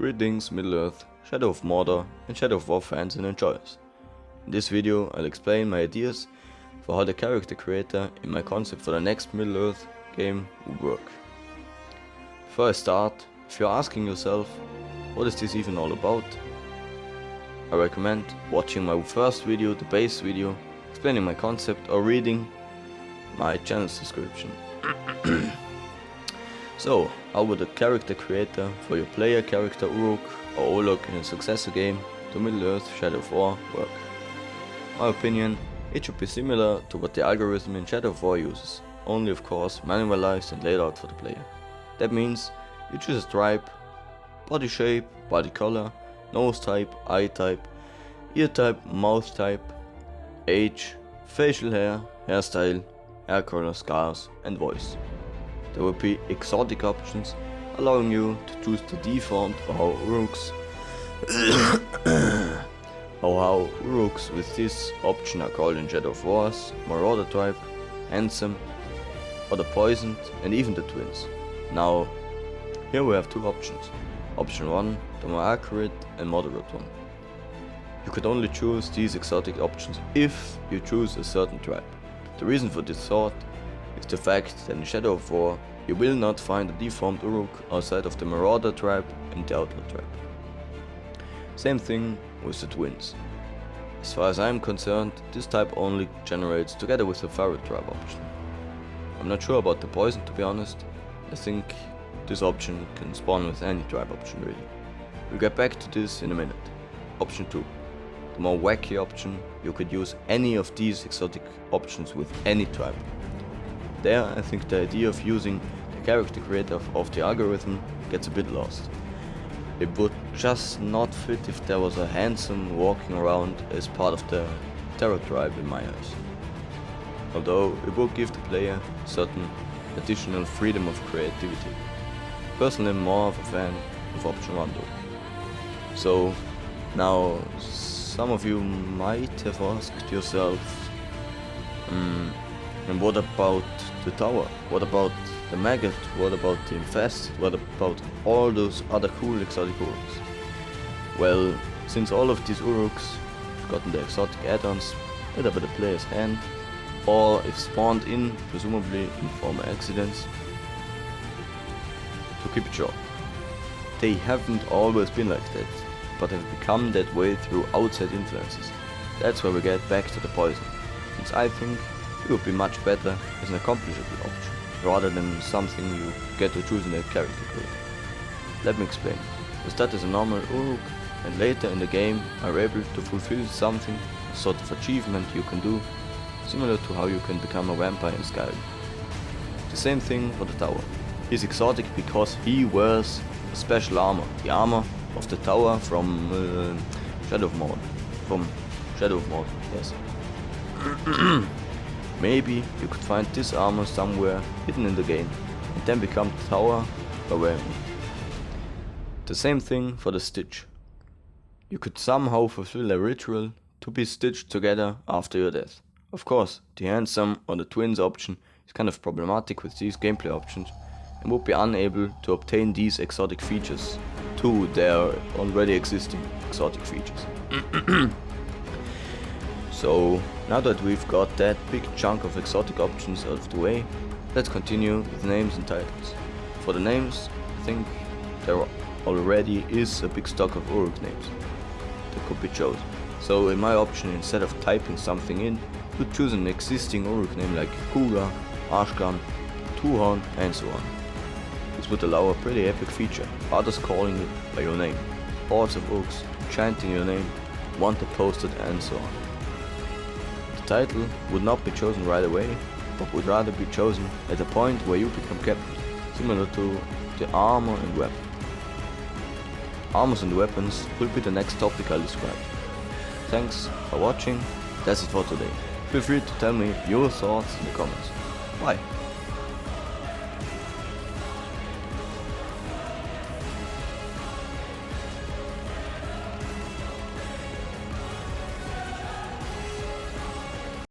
Greetings Middle-earth, Shadow of Mordor and Shadow of War fans and enjoyers. In this video I'll explain my ideas for how the character creator in my concept for the next Middle-earth game will work. Before I start, if you're asking yourself what is this even all about, I recommend watching my first video, the base video, explaining my concept, or reading my channel's description. So, how would a character creator for your player character Uruk or Olog in a successor game to Middle-earth Shadow of War work? My opinion, it should be similar to what the algorithm in Shadow of War uses, only of course manualized and laid out for the player. That means you choose a tribe, body shape, body color, nose type, eye type, ear type, mouth type, age, facial hair, hairstyle, hair color, scars and voice. There will be exotic options allowing you to choose the default or how Uruks with this option are called in Shadow of War's Marauder tribe, handsome, or the poisoned, and even the twins. Now, here we have two options. Option 1, the more accurate and moderate one. You could only choose these exotic options if you choose a certain tribe. The reason for this thought is the fact that in Shadow of War you will not find a deformed Uruk outside of the Marauder tribe and the Outlaw tribe. Same thing with the twins. As far as I am concerned, this type only generates together with the Ferret tribe option. I'm not sure about the poison, to be honest. I think this option can spawn with any tribe option really. We'll get back to this in a minute. Option 2. The more wacky option, you could use any of these exotic options with any tribe. There I think the idea of using the character creator of the algorithm gets a bit lost. It would just not fit if there was a handsome walking around as part of the terror tribe in my eyes. Although it would give the player certain additional freedom of creativity. Personally I'm more of a fan of option 1 though. So now some of you might have asked yourself, and what about the tower? What about the maggot? What about the infested? What about all those other cool exotic Uruks? Well, since all of these Uruks have gotten the exotic add-ons either by the player's hand, or if spawned in, presumably in former accidents, to keep it short, they haven't always been like that, but have become that way through outside influences. That's where we get back to the poison, since I think it would be much better as an accomplishable option, rather than something you get to choose in a character creator. Let me explain. You start as a normal Uruk, and later in the game are able to fulfill something, a sort of achievement you can do, similar to how you can become a vampire in Skyrim. The same thing for the tower. He's exotic because he wears a special armor, the armor of the tower from Shadow of Mordor, yes. Maybe you could find this armor somewhere hidden in the game and then become the tower by wearing it. The same thing for the stitch. You could somehow fulfill a ritual to be stitched together after your death. Of course, the handsome or the twins option is kind of problematic with these gameplay options and would be unable to obtain these exotic features to their already existing exotic features. So, now that we've got that big chunk of exotic options out of the way, let's continue with names and titles. For the names, I think there already is a big stock of Uruk names that could be chosen. So in my option, instead of typing something in, you choose an existing Uruk name like Kuga, Ashkan, Tuhorn and so on. This would allow a pretty epic feature, others calling you by your name, hordes of Uruks chanting your name, wanted posted and so on. The title would not be chosen right away, but would rather be chosen at a point where you become captain, similar to the armor and weapon. Armors and weapons will be the next topic I'll describe. Thanks for watching, that's it for today. Feel free to tell me your thoughts in the comments. Bye!